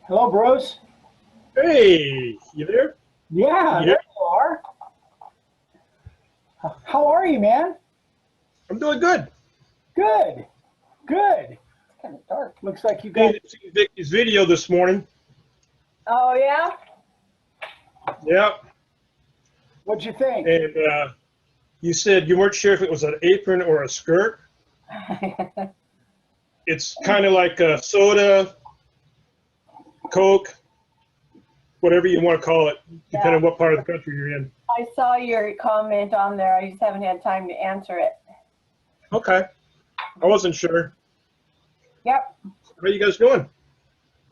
Hello, Bruce. Hey, you there? Yeah, Yeah, there you are. How are you, man? I'm doing good. Good, good. It's kind of dark. Looks like you got. Seen Vicky's video this morning. Oh, yeah? Yeah, What'd you think? and you said you weren't sure if it was an apron or a skirt. It's kind of like a soda, Coke, whatever you want to call it, depending Yeah. on what part of the country you're in. I saw your comment on there. I just haven't had time to answer it. Okay, I wasn't sure. Yep. How you guys doing?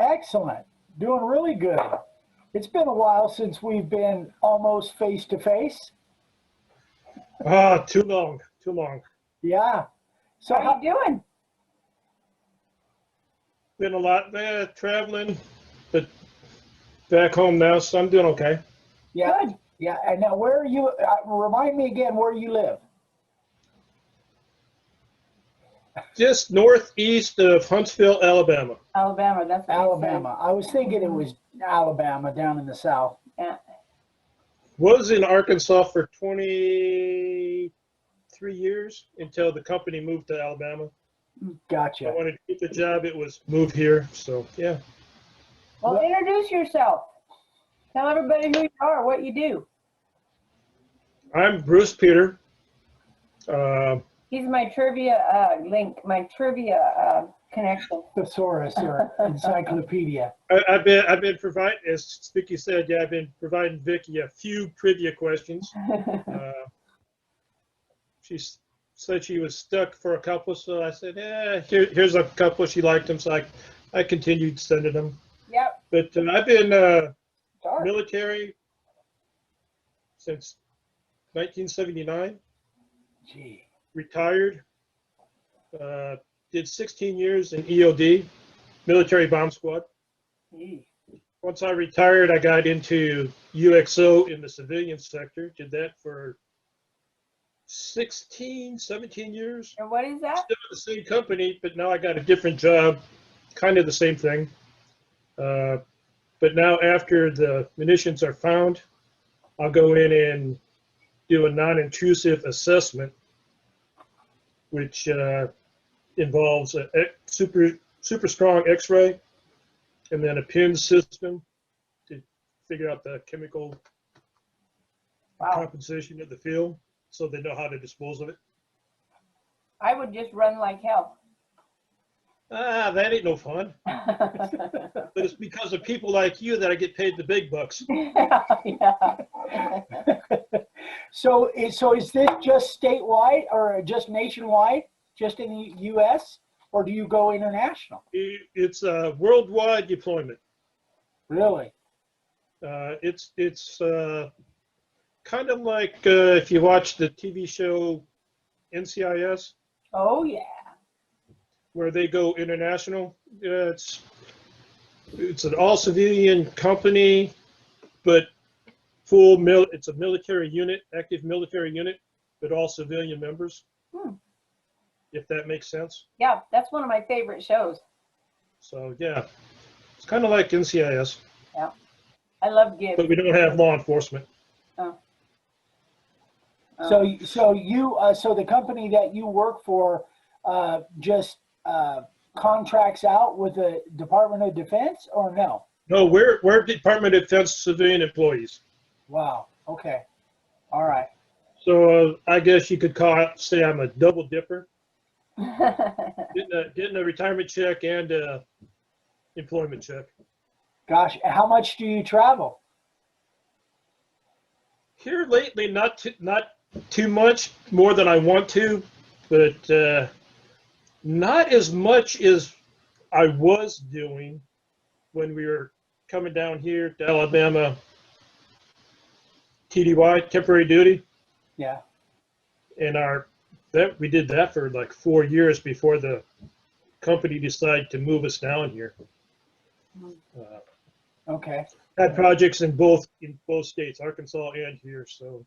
Excellent. Doing really good. It's been a while since we've been almost face to face. Ah, too long, too long. Yeah. So How are you doing? Been a lot traveling, but back home now, so I'm doing okay. yeah, Good. yeah. And now, where are you? Remind me again where you live. Just northeast of Huntsville, Alabama. Alabama. That's what you Alabama. I was thinking it was Alabama down in the south. said. Yeah. Was in Arkansas for 23 years until the company moved to Alabama. I Gotcha. wanted to keep the job. It was move here. So, yeah. Well, Well- introduce yourself. Tell everybody who you are, what you do. I'm Bruce Peter. Uh, He's my trivia link, my trivia connection. Thesaurus or encyclopedia. I've been providing, as Vicky said, yeah, I've been providing Vicky a few trivia questions. She said she was stuck for a couple, so I said, here's a couple. She liked them, so I continued sending them. Yep. But I've been Dark. military since 1979, Gee. retired, did 16 years in EOD, military bomb squad. Gee. Once I retired, I got into UXO in the civilian sector, did that for 17 years. And what is that? Still with the same company, but now I got a different job, kind of the same thing. But now after the munitions are found, I'll go in and do a non-intrusive assessment, which involves a super strong X-ray and then a pin system to figure out the chemical composition of the film, so they know how to dispose of it. I would just run like hell. That ain't no fun. But it's because of people like you that I get paid the big bucks. Yeah. So is this just statewide or just nationwide, just in the U.S., or do you go international? It's a worldwide deployment. Really? It's kind of like if you watch the TV show NCIS, Oh, yeah. where they go international. It's an all civilian company, but it's a military unit, active military unit, but all civilian members. If that makes sense. Yeah, that's one of my favorite shows. So yeah, it's kind of like NCIS. Yeah. I love Gibbs. But we don't have law enforcement. Oh. So the company that you work for just contracts out with the Department of Defense, or no? No, we're Department of Defense civilian employees. Wow. Okay. All right. So I guess you could say I'm a double dipper, getting a retirement check and a employment check. Gosh, how much do you travel? Here lately, not too much, more than I want to, but not as much as I was doing when we were coming down here to Alabama, TDY, temporary duty. Yeah. And we did that for like 4 years before the company decided to move us down here. Okay. Had projects in both states, Arkansas and here, so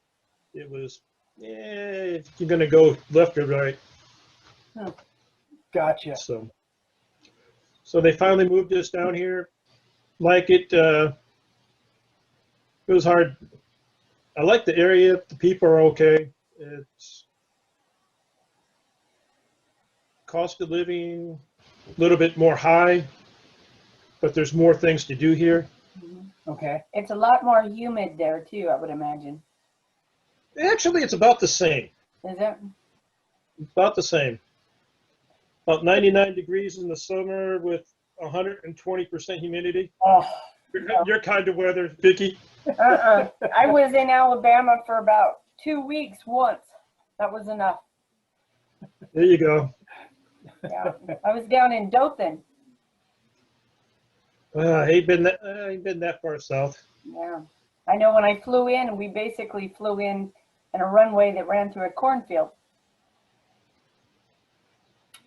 it was, if you're gonna go left or right. Gotcha. So they finally moved us down here. like it. It was hard. I like the area. The people are okay. It's cost of living a little bit more high, but there's more things to do here. Okay. It's a lot more humid there too, I would imagine. Actually, it's about the same. Is it? About the same. About 99 degrees in the summer with 120% humidity. Oh, Your kind of weather, Vicky. I was in Alabama for about 2 weeks once. That was enough. There you go. Yeah. I was down in Dothan. I ain't been that far south. Yeah. I know when I flew in, we basically flew in a runway that ran through a cornfield.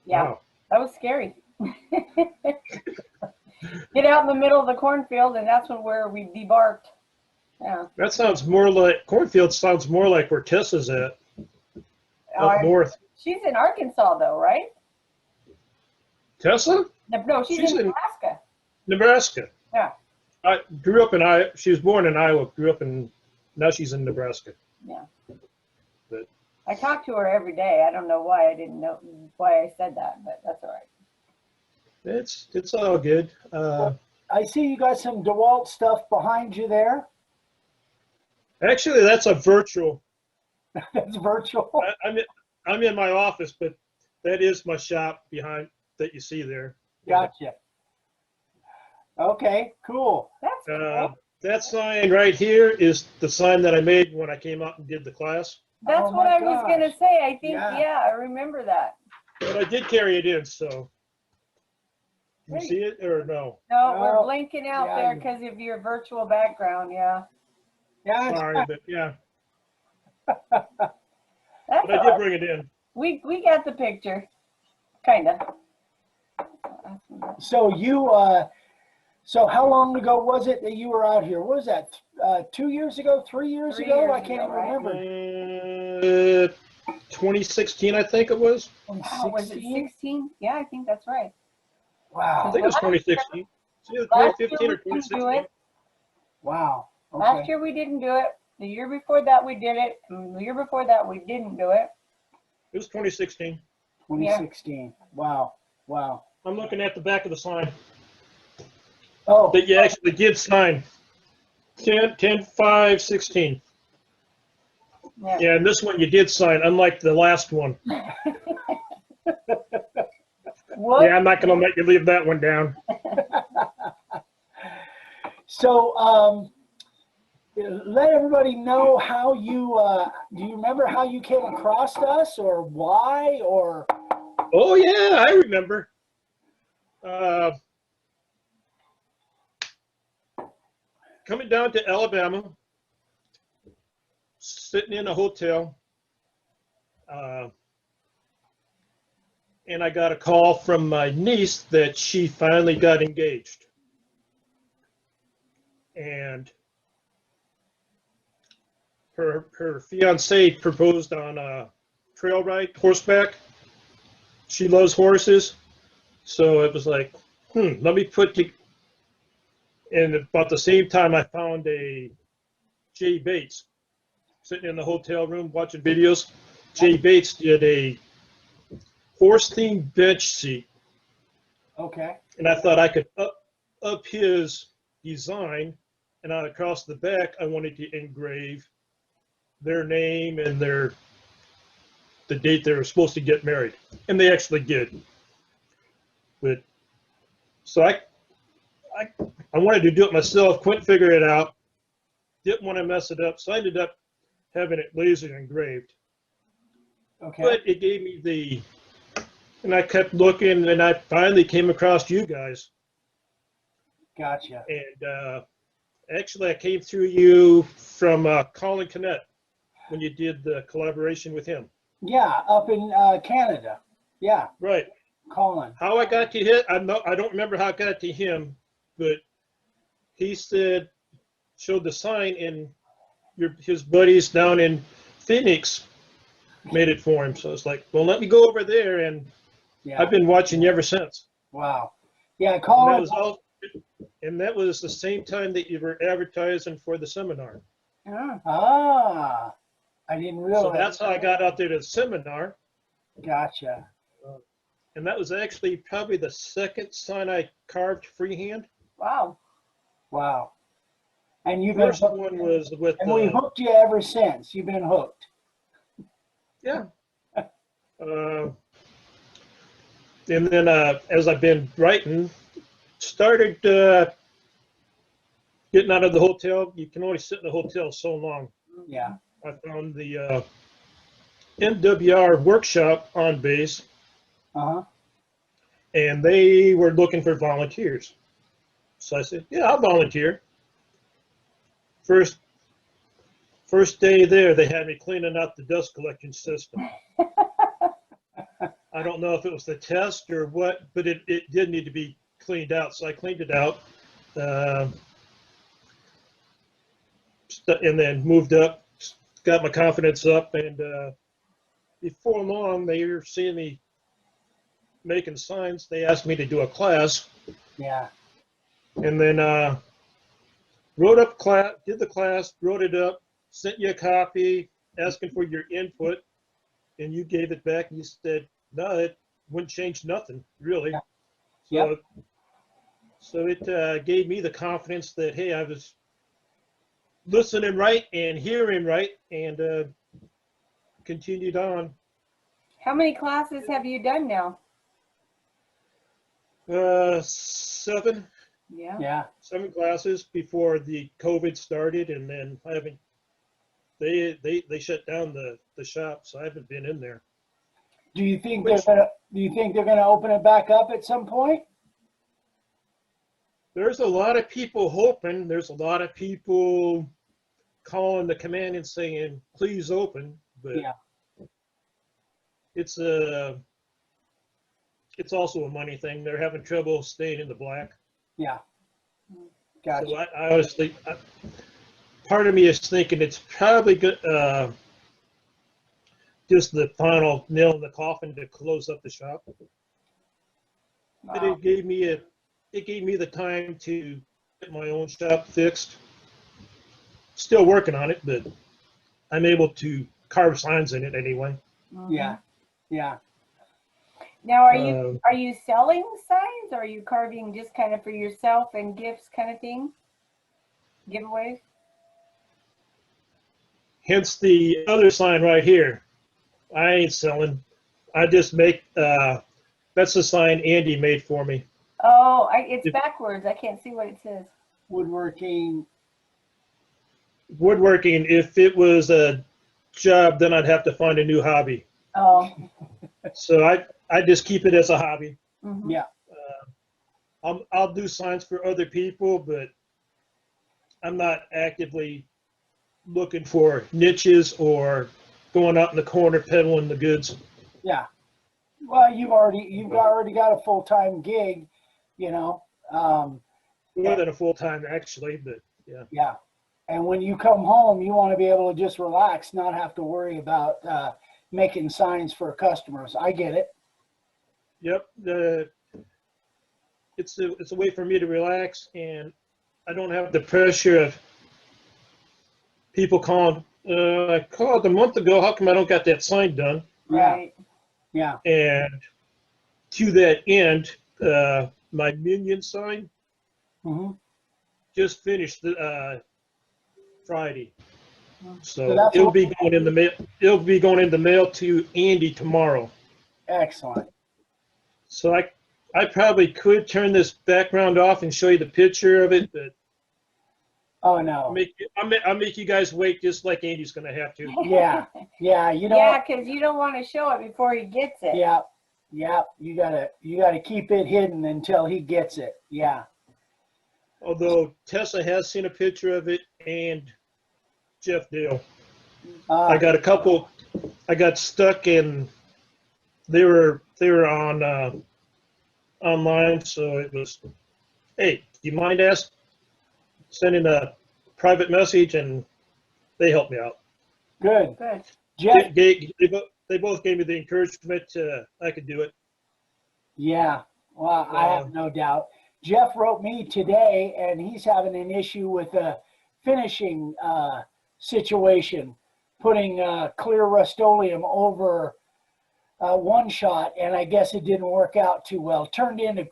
Yeah, Wow. that was scary. Get out in the middle of the cornfield, and that's where we debarked. Yeah. That sounds more like cornfield. Sounds more like where Tessa's at, up north. She's in Arkansas, though, right? Tessa? No, she's in Nebraska. Nebraska. Yeah. I grew up in Iowa. She was born in Iowa. Grew up in. Now she's in Nebraska. Yeah. But I talk to her every day. I don't know why I didn't know why I said that, but that's all right. it's all good. I see you got some DeWalt stuff behind you there. Actually, that's a virtual. That's virtual. I'm in my office, but that is my shop behind that you see there. Gotcha. Okay, cool. That's cool. That sign right here is the sign that I made when I came out and did the class. That's Oh what my I was going to gosh. say. I think, Yeah. yeah, I remember that. But I did carry it in, so. You Great. see it or no? No, Well, we're blinking out yeah, there you- because of your virtual background. Yeah. Yeah, Sorry, but yeah. That's But I all did right. bring it in. We got the picture. Kind of. so you, so how long ago was it that you were out here? What was that? 2 years ago, 3 years 3 ago? years I can't ago, even right? remember. 2016, I think it was. Wow, was it 16? 16? Yeah, I think that's right. I Wow. think it was 2016. It's either Last year 2015 or we didn't do 2016. it. Wow. Last Okay. year we didn't do it. The year before that we did it. And the year before that we didn't do it. It was 2016. 2016. Wow. Wow. I'm looking at the back of the sign Oh, that you actually did sign. 10/5/16. Yeah. Yeah, and this one you did sign, unlike the last one. What? Yeah, I'm not going to let you leave that one down. so let everybody know how you, do you remember how you came across us or why or? Oh, yeah, I remember. Coming down to Alabama, sitting in a hotel, and I got a call from my niece that she finally got engaged. And her fiance proposed on a trail ride, horseback. She loves horses. So it was like, let me and about the same time I found a Jay Bates sitting in the hotel room watching videos. Jay Bates did a horse-themed bench seat. Okay. And I thought I could up his design, and on across the back, I wanted to engrave their name and the date they were supposed to get married. And they actually did. But so I wanted to do it myself, couldn't figure it out, didn't want to mess it up, so I ended up having it laser engraved. Okay. But it gave me and I kept looking, and I finally came across you guys. Gotcha. And actually, I came through you from Colin Connett when you did the collaboration with him. Yeah, up in Canada. Yeah, Right. Colin. How I got to him, I don't remember how I got to him, but he showed the sign, and his buddies down in Phoenix made it for him. So it's like, well, let me go over there, and Yeah. I've been watching you ever since. Wow. Yeah, And that Colin. was all. And that was the same time that you were advertising for the seminar. Oh, Ah, I didn't So realize. that's how I got out there to the seminar. Gotcha. And that was actually probably the second sign I carved freehand. wow. Wow. And you've been First hooked, one was with, and we hooked you ever since. You've been hooked. yeah. And then as I've been writing, started getting out of the hotel. You can only sit in the hotel so long. Yeah. I found the NWR workshop on base, Uh-huh. and they were looking for volunteers. So I said, yeah, I'll volunteer. First day there, they had me cleaning out the dust collection system. I don't know if it was the test or what, but it did need to be cleaned out. So I cleaned it out, and then moved up, got my confidence up, and before long, they were seeing me making signs. They asked me to do a class, Yeah. and then wrote up class, did the class, wrote it up, sent you a copy, asking for your input, and you gave it back. And you said, no, it wouldn't change nothing, really. Yeah. So it gave me the confidence that, hey, I was listening right and hearing right, and continued on. How many classes have you done now? 7 Yeah. Yeah. classes before the COVID started, and then I haven't. They shut down the shop, so I haven't been in there. Do you think they're gonna open it back up at some point? There's a lot of people hoping. There's a lot of people calling the command and saying, "Please open," but Yeah. it's also a money thing. They're having trouble staying in the black. Yeah. Gotcha. So I honestly, part of me is thinking it's probably good, just the final nail in the coffin to close up the shop. But Wow. it gave me the time to get my own shop fixed. Still working on it, but I'm able to carve signs in it anyway. Mhm. Yeah. Yeah. Now, are you selling signs, or are you carving just kind of for yourself and gifts kind of thing? Giveaways? Hence the other sign right here. I ain't selling. I just make, that's the sign Andy made for me. Oh, it's backwards. I can't see what it says. Woodworking. Woodworking, if it was a job, then I'd have to find a new hobby. Oh. So I just keep it as a hobby. Mhm. Yeah. I'll do signs for other people, but I'm not actively looking for niches or going out in the corner peddling the goods. Yeah. Well, you've already got a full-time gig, you know. More than a full-time, actually, but yeah. Yeah. And when you come home, you want to be able to just relax, not have to worry about making signs for customers. I get it. Yep. It's a way for me to relax, and I don't have the pressure of people calling. I called a month ago. How come I don't got that sign done? Right. Yeah. And to that end, my minion sign Mm-hmm. just finished Friday, So so that's it'll be going in the mail. It'll be going in the mail to Andy tomorrow. excellent. So I probably could turn this background off and show you the picture of it, but Oh no. I'll make you guys wait, just like Andy's going to have to. Yeah. Yeah. You know. Yeah, because you don't want to show it before he gets it. Yeah. Yeah. You gotta keep it hidden until he gets it. Yeah. Although Tessa has seen a picture of it, and Jeff Dale. Uh, I got stuck in. They were on online, so it was, hey, do you mind sending a private message, and they helped me out. good. Good. Jeff. They both gave me the encouragement I could do it. Yeah. Well, I have no doubt. Jeff wrote me today, and he's having an issue with a finishing situation, putting clear Rust-Oleum over one shot, and I guess it didn't work out too well. Turned into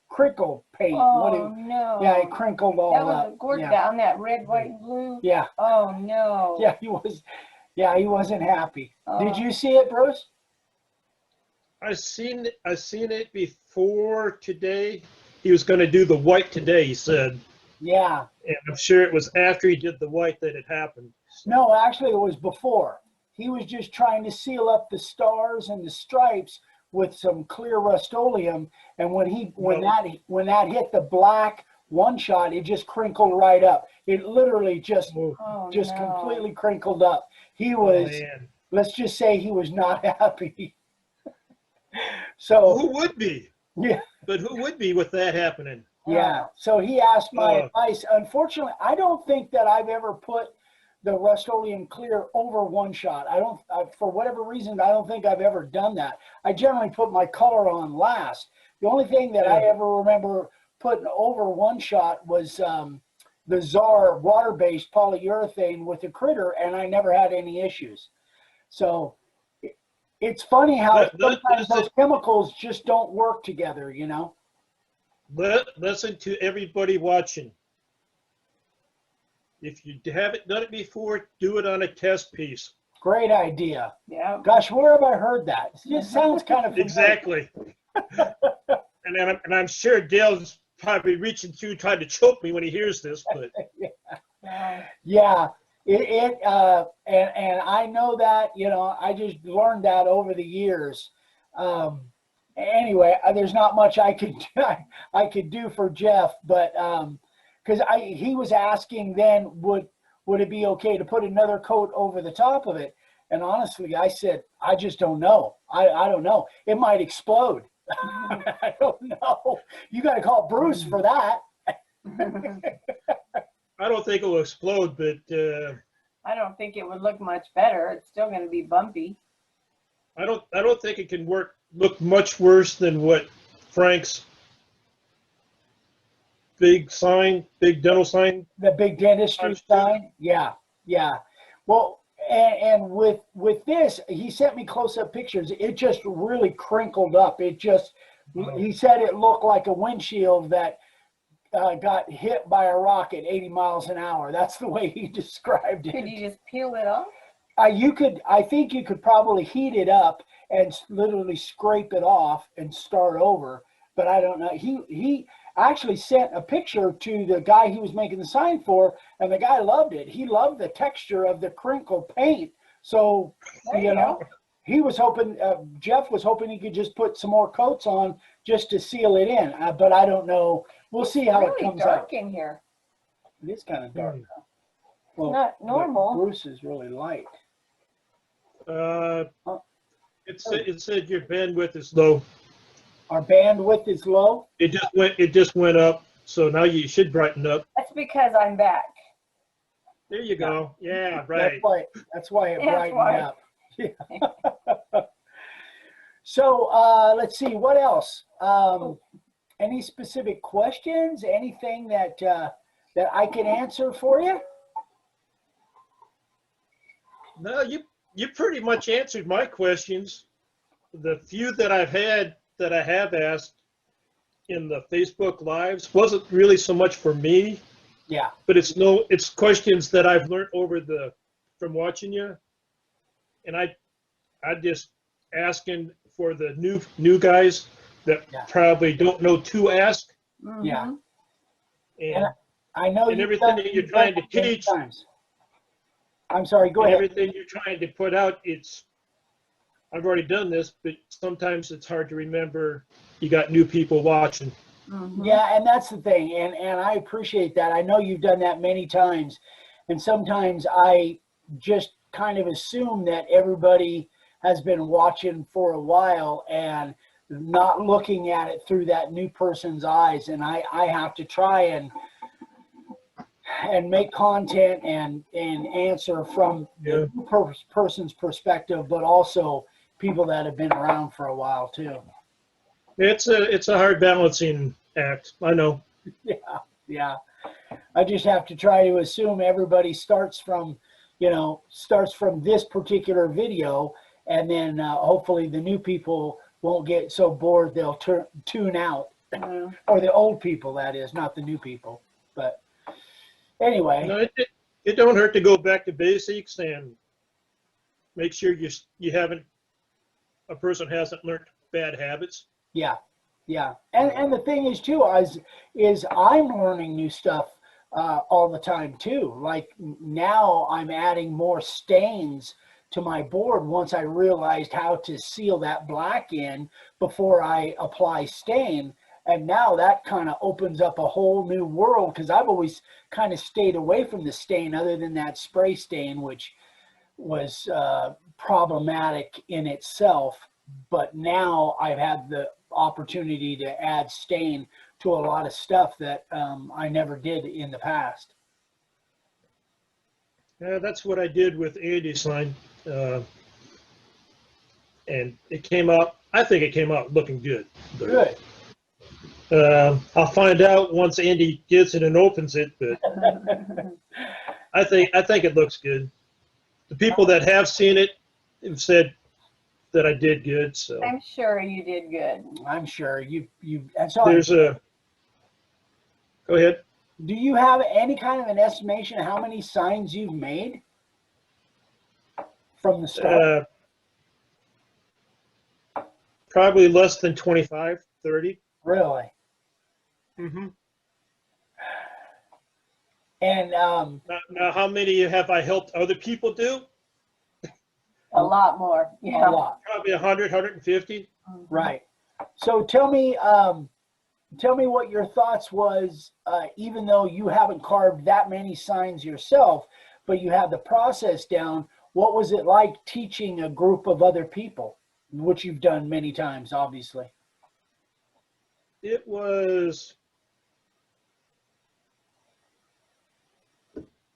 crinkle paint. Oh, no. Yeah, it crinkled all That up. was a gourd Yeah. down, that red, white, and blue. Yeah. Oh, no. Yeah, he was. Yeah, he wasn't happy. Oh. Did you see it, Bruce? I seen it before today. He was going to do the white today, he said. Yeah. And I'm sure it was after he did the white that it happened. No, actually, it was before. He was just trying to seal up the stars and the stripes with some clear Rust-Oleum, and when that hit the black one shot, it just crinkled right up. It literally just completely crinkled up. He was, let's just say, he was not happy. So who would be? Yeah. But who would be with that happening? Yeah. So he asked my advice. Unfortunately, I don't think that I've ever put the Rust-Oleum clear over one shot. For whatever reason, I don't think I've ever done that. I generally put my color on last. The only thing that I ever remember putting over one shot was the Czar water-based polyurethane with the critter, and I never had any issues. So it's funny how sometimes those chemicals just don't work together, you know? Listen to everybody watching. If you haven't done it before, do it on a test piece. Great idea. Yeah. Gosh, where have I heard that? It just sounds kind of familiar. Exactly. and I'm sure Dale's probably reaching through trying to choke me when he hears this, but yeah. And I know that, you know, I just learned that over the years. Anyway, there's not much I could do for Jeff, but because he was asking then would it be okay to put another coat over the top of it? And honestly, I said, I just don't know. I don't know. It might explode. I don't know. You got to call Bruce for that. I don't think it will explode, but I don't think it would look much better. It's still going to be bumpy. I don't think it can look much worse than what Frank's big dental sign. The big dentistry sign. Yeah. Well, and with this, he sent me close-up pictures. It just really crinkled up. He said it looked like a windshield that got hit by a rocket 80 miles an hour. That's the way he described it. Could you just peel it off? I think you could probably heat it up and literally scrape it off and start over. But I don't know. He actually sent a picture to the guy he was making the sign for, and the guy loved it. He loved the texture of the crinkle paint. So, you know, he was hoping, Jeff was hoping he could just put some more coats on just to seal it in. But I don't know. We'll see how it comes out. It's dark in here. It is kind of dark. Well, not normal. Bruce is really light. It said your bandwidth is low. Our bandwidth is low. It just went up, so now you should brighten up. That's because I'm back. There you go. Yeah, right. That's why it brightened up. Yeah. So let's see, what else? Any specific questions? Anything that I can answer for you? No, you pretty much answered my questions. The few that I have asked in the Facebook Lives wasn't really so much for me. Yeah. But it's questions that I've learned from watching you. And I just asking for the new guys that probably don't know to ask. Yeah. And I know everything that you're trying to teach. I'm sorry, go ahead. Everything you're trying to put out, I've already done this, but sometimes it's hard to remember you got new people watching. Mm-hmm. Yeah, and that's the thing, and I appreciate that. I know you've done that many times, and sometimes I just kind of assume that everybody has been watching for a while and not looking at it through that new person's eyes, and I have to try and make content and answer from the person's perspective, but also people that have been around for a while too. It's a hard balancing act. I know. Yeah, yeah. I just have to try to assume everybody starts from, starts from this particular video, and then hopefully the new people won't get so bored they'll tune out, or the old people, that is, not the new people. But anyway, No, it don't hurt to go back to basics and make sure a person hasn't learned bad habits. yeah, yeah. And the thing is too, is I'm learning new stuff all the time too. Like now I'm adding more stains to my board once I realized how to seal that black in before I apply stain. And now that kind of opens up a whole new world, because I've always kind of stayed away from the stain other than that spray stain, which was problematic in itself. But now I've had the opportunity to add stain to a lot of stuff that I never did in the past. Yeah, that's what I did with Andy's sign. And it came out, I think it came out looking good. Good. I'll find out once Andy gets it and opens it, but I think it looks good. The people that have seen it have said that I did good. So I'm sure you did good. I'm sure you. And so go ahead. Do you have any kind of an estimation of how many signs you've made from the start? Probably less than 25, 30. Really? Mm-hmm. And now, how many have I helped other people do? A lot more. Yeah. A lot. Probably 100, 150. Right. So tell me what your thoughts was, even though you haven't carved that many signs yourself, but you have the process down. What was it like teaching a group of other people, which you've done many times, obviously? It was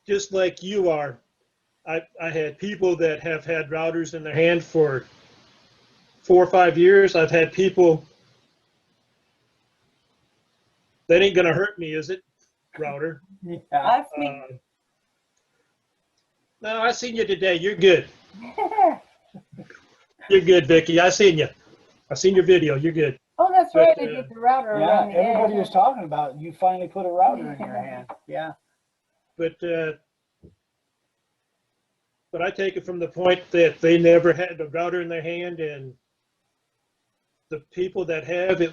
just like you are. I had people that have had routers in their hand for 4 or 5 years. I've had people, that ain't gonna hurt me, is it, router? Yeah. That's me. No, I seen you today. You're good. You're good, Vicky. I seen you. I seen your video. You're good. Oh, that's right. I did the router around the Everybody edge. was talking about you finally put a router in your hand. Yeah. But I take it from the point that they never had a router in their hand, and the people that have, it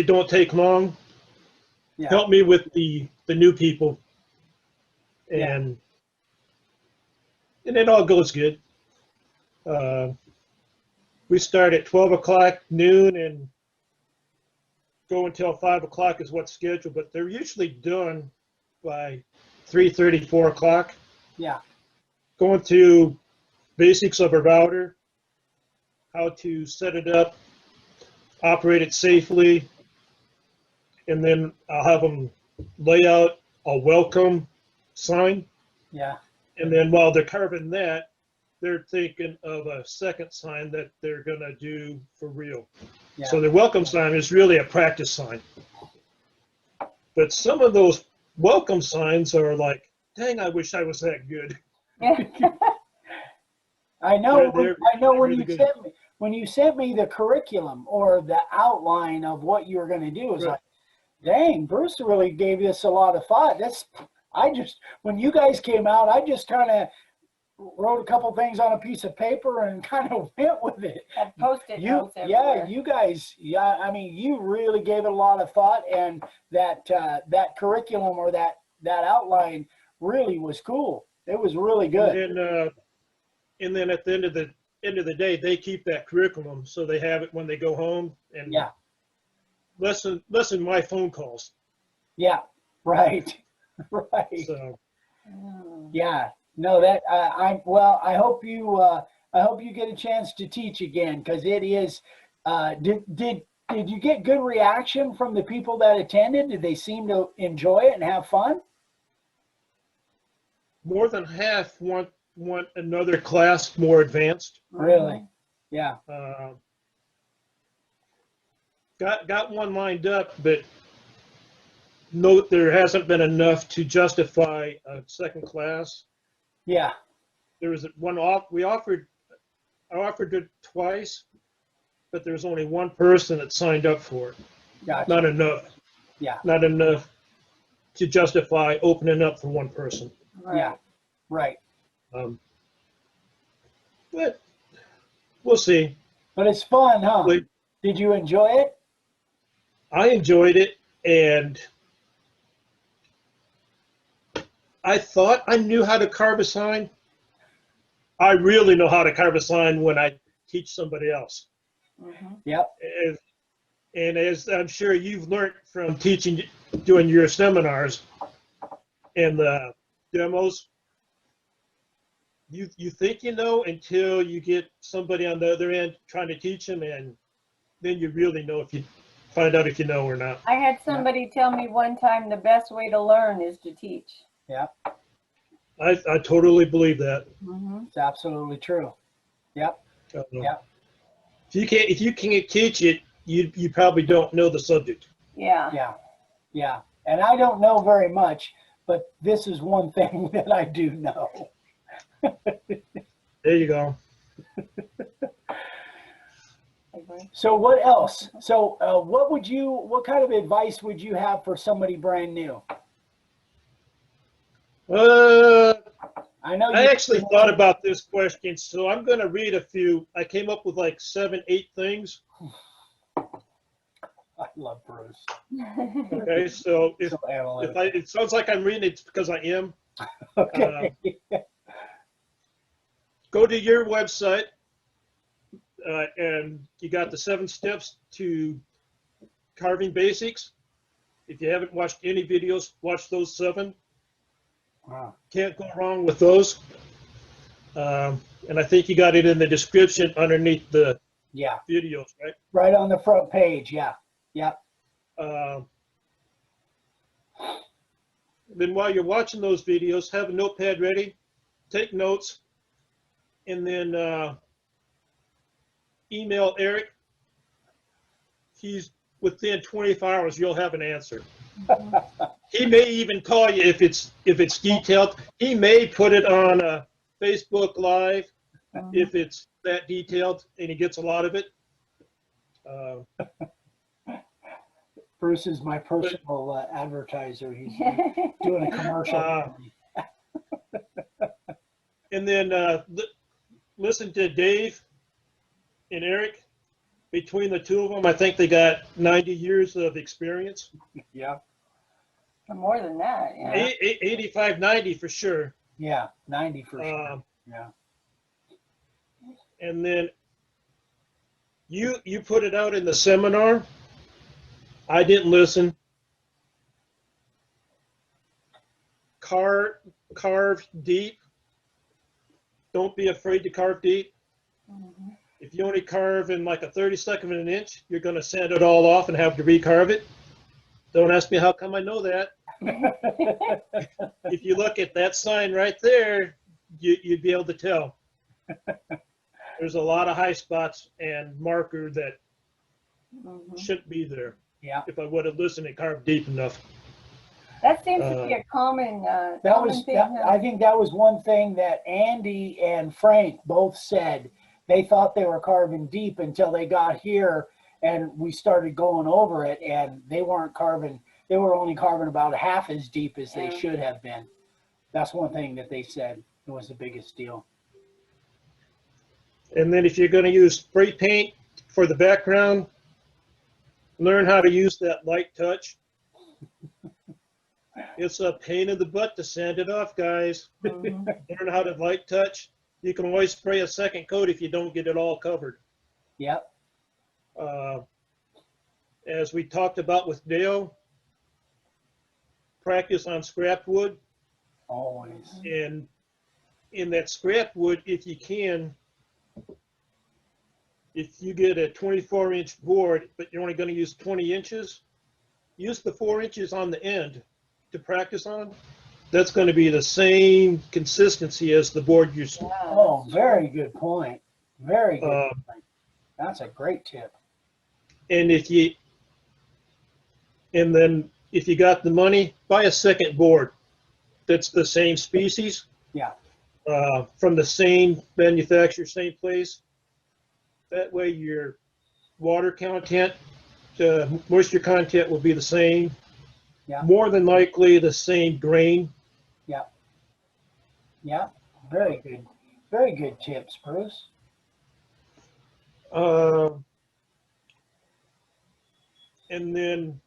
don't take long. Yeah. Help me with the new people, and it all goes good. We start at 12 o'clock noon and go until 5 o'clock is what's scheduled, but they're usually done by 3:30, 4 o'clock. Yeah. Going through basics of a router, how to set it up, operate it safely, and then I'll have them lay out a welcome sign. Yeah. And then while they're carving that, they're thinking of a second sign that they're going to do for real. Yeah. So the welcome sign is really a practice sign. But some of those welcome signs are like, dang, I wish I was that good. I know. I know when really you sent me the curriculum or the outline of what you were going to do, it was Right. like, dang, Bruce really gave this a lot of thought. When you guys came out, I just kind of wrote a couple things on a piece of paper and kind of went with it. Had Post-it notes everywhere. You guys, I mean, you really gave it a lot of thought, and that curriculum or that outline really was cool. It was really good. And then at the end of the day, they keep that curriculum so they have it when they go home and listen my phone calls. Yeah, right, right. So yeah, no, that I hope you get a chance to teach again, because it is. Did you get good reaction from the people that attended? Did they seem to enjoy it and have fun? more than half want another class more advanced. Really? Yeah. got one lined up, but note there hasn't been enough to justify a second class. Yeah. There was one off. I offered it twice, but there was only one person that signed up for it. Gotcha. Not enough. Yeah. Not enough to justify opening up for one person. Yeah. Right. But we'll see. But it's fun, huh? Like, Did you enjoy it? I enjoyed it, and I thought I knew how to carve a sign. I really know how to carve a sign when I teach somebody else. Mm-hmm. Yep. And as I'm sure you've learned from teaching, doing your seminars and the demos, you think you know until you get somebody on the other end trying to teach them, and then you really know if you find out if you know or not. I had somebody tell me one time the best way to learn is to teach. Yeah. I totally believe that. Mm-hmm. It's absolutely true. Yep. Yep. If you can't teach it, you probably don't know the subject. Yeah. Yeah. Yeah. And I don't know very much, but this is one thing that I do know. There you go. So what else? So what kind of advice would you have for somebody brand new? I know I actually thought about this question, so I'm going to read a few. I came up with like 7, 8 things. I love Bruce. Okay, so if So analytical. it sounds like I'm reading, it's because I am. Okay. Go to your website, and you got the 7 steps to carving basics. If you haven't watched any videos, watch those 7. Wow. Can't go wrong with those. And I think you got it in the description underneath the Yeah. videos, right? Right on the front page. Yeah. Yeah. Then while you're watching those videos, have a notepad ready, take notes, and then email Eric. He's within 24 hours, you'll have an answer. He may even call you if it's detailed. He may put it on a Facebook Live if it's that detailed, and he gets a lot of it. Bruce is my personal advertiser. He's doing a commercial. And then listen to Dave and Eric. Between the two of them, I think they got 90 years of experience. Yeah. More than that, yeah. 85, 90 for sure. Yeah, 90 for sure. Yeah. And then you put it out in the seminar. I didn't listen. Carve deep. Don't be afraid to carve deep. Mm-hmm. If you only carve in like a 32nd of an inch, you're going to sand it all off and have to recarve it. Don't ask me how come I know that. If you look at that sign right there, you'd be able to tell. There's a lot of high spots and marker that shouldn't be there. Yeah. If I would have listened and carved deep enough. That seems to be a common thing. I think that was one thing that Andy and Frank both said. They thought they were carving deep until they got here and we started going over it, and they weren't carving. They were only carving about half as deep as they should have been. That's one thing that they said was the biggest deal. And then if you're going to use spray paint for the background, learn how to use that light touch. It's a pain in the butt to sand it off, guys. Learn how to light touch. You can always spray a second coat if you don't get it all covered. Yep. As we talked about with Dale, practice on scrap wood. Always. And in that scrap wood, if you can, if you get a 24-inch board, but you're only going to use 20 inches, use the 4 inches on the end to practice on. That's going to be the same consistency as the board you're. Oh, very good point. Very good point. That's a great tip. And if And then if you got the money, buy a second board that's the same species. Yeah. From the same manufacturer, same place. That way your water content, moisture content will be the same. Yeah. More than likely the same grain. Yeah. Yeah. Very good. Very good tips, Bruce. And then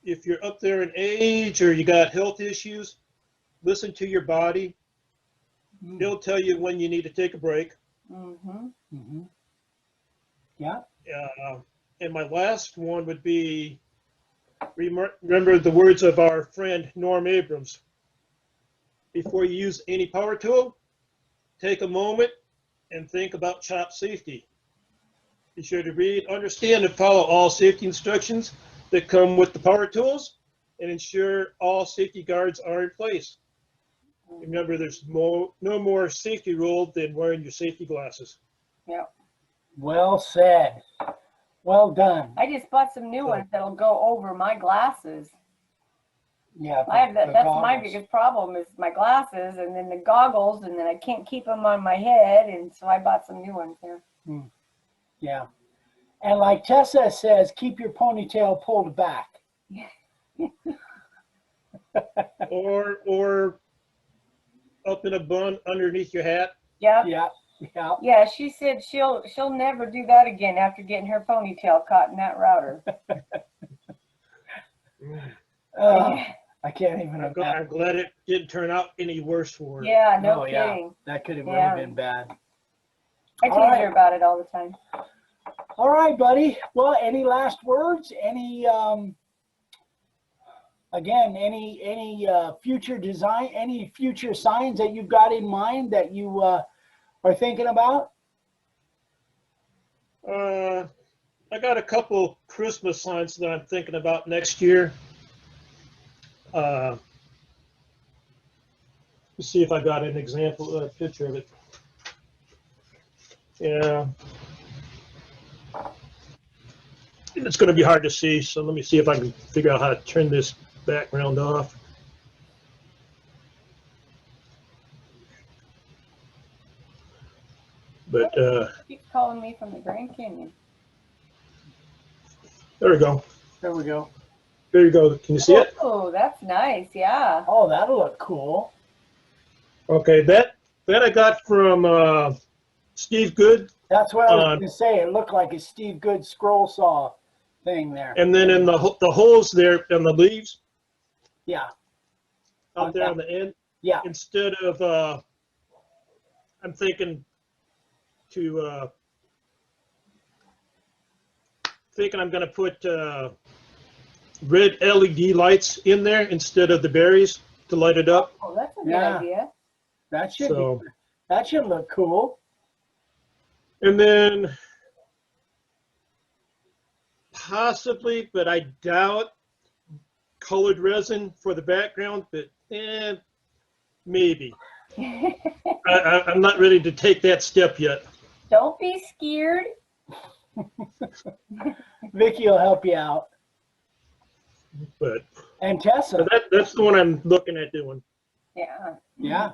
if you're up there in age or you got health issues, listen to your body. It'll tell you when you need to take a break. Mm-hmm. Mm-hmm. Yeah. And my last one would be, remember the words of our friend Norm Abrams. Before you use any power tool, take a moment and think about chop safety. Be sure to read, understand, and follow all safety instructions that come with the power tools, and ensure all safety guards are in place. Remember, there's no more safety rule than wearing your safety glasses. Yeah. Well said. Well done. I just bought some new ones that'll go over my glasses. Yeah. I have that's my goggles. biggest problem is my glasses and then the goggles, and then I can't keep them on my head, and so I bought some new ones there. Yeah. And like Tessa says, keep your ponytail pulled back. Or up in a bun underneath your hat. Yeah. Yeah. Yeah. Yeah, she said she'll never do that again after getting her ponytail caught in that router. I can't even imagine. I'm glad it didn't turn out any worse for her. Yeah, no Oh, yeah. kidding. That could have Yeah. really been bad. I tease All right. her about it all the time. All right, buddy. Well, any last words? Any again, any future design, any future signs that you've got in mind that you are thinking about? I got a couple Christmas signs that I'm thinking about next year. Let's see if I got an example, a picture of it. Yeah. It's going to be hard to see, so let me see if I can figure out how to turn this background off. But Keep calling me from the Grand Canyon. there we go. There we go. There you go. Can you see it? Oh, that's nice. Yeah. Oh, that'll look cool. Okay, that I got from Steve Good. That's what I was going to say. It looked like a Steve Good scroll saw thing there. And then in the holes there on the leaves. Yeah. Out there on the end. Yeah. Instead of, I'm thinking I'm going to put red LED lights in there instead of the berries to light it up. Oh, that's a good Yeah. idea. That should So, that should look cool. and then possibly, but I doubt, colored resin for the background, but maybe. I'm not ready to take that step yet. Don't be scared. Vicky will help you out. But And Tessa. so that's the one I'm looking at doing. Yeah. Yeah.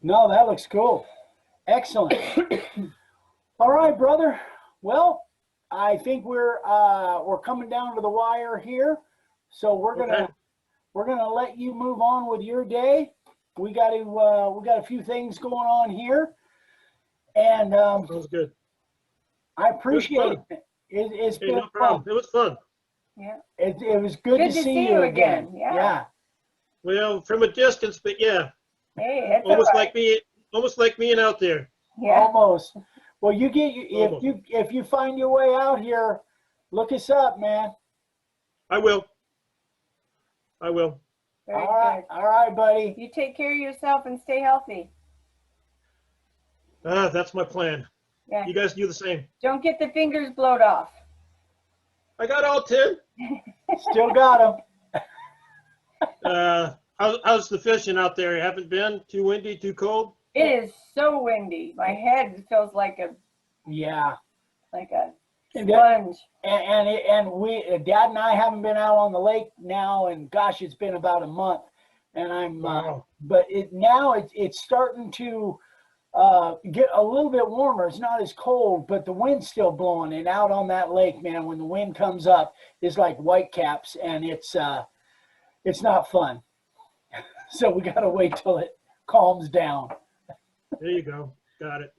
No, that looks cool. Excellent. All right, brother. Well, I think we're coming down to the wire here. So we're gonna let you move on with your day. We got a few things going on here. And Sounds good. I appreciate it. It's Hey, been no problem. It was fun. Yeah. It was good to see you again. Yeah. Well, from a distance, but yeah, Hey, it's almost all right. almost like being out there. Yeah. Almost. Well, if you find your way out here, look us up, man. I will. Very All right, buddy. good. You take care of yourself and stay healthy. That's my plan. Yeah. You guys do the same. Don't get the fingers blowed off. I got all 10. Still got them. How's the fishing out there? Haven't been too windy, too cold? It is so windy. My head feels like a Yeah. Sponge. And we, Dad and I haven't been out on the lake now, and gosh, it's been about a month. And I'm, Wow. but it's starting to get a little bit warmer. It's not as cold, but the wind's still blowing. And out on that lake, man, when the wind comes up, it's like whitecaps, and it's not fun. So we got to wait till it calms down. There you go. Got it.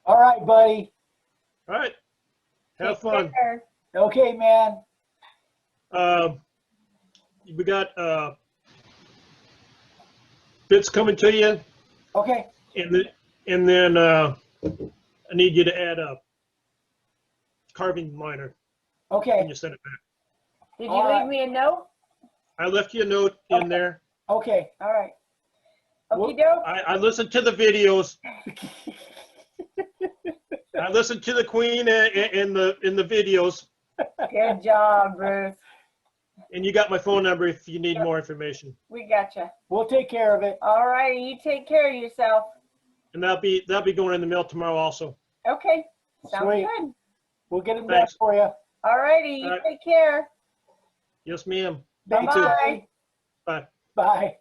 All right, buddy. All right. Have Take fun. care. Okay, man. We got bits coming to you, Okay. and then I need you to add a carving liner when Okay. you send it back. Did you All leave right. me a note? I left you a note in there. Okay. All right. Well, Okie doke. I listened to the videos. I listened to the Queen in the videos, Good job, Bruce. and you got my phone number if you need more information. We gotcha. We'll take care of it. All righty. You take care of yourself. And that'll be going in the mail tomorrow also. Okay. Sounds Sweet. good. We'll get it back Thanks. for you. All righty. You All right. take care. Yes, ma'am. Thanks, Bye-bye. buddy. Bye. Bye.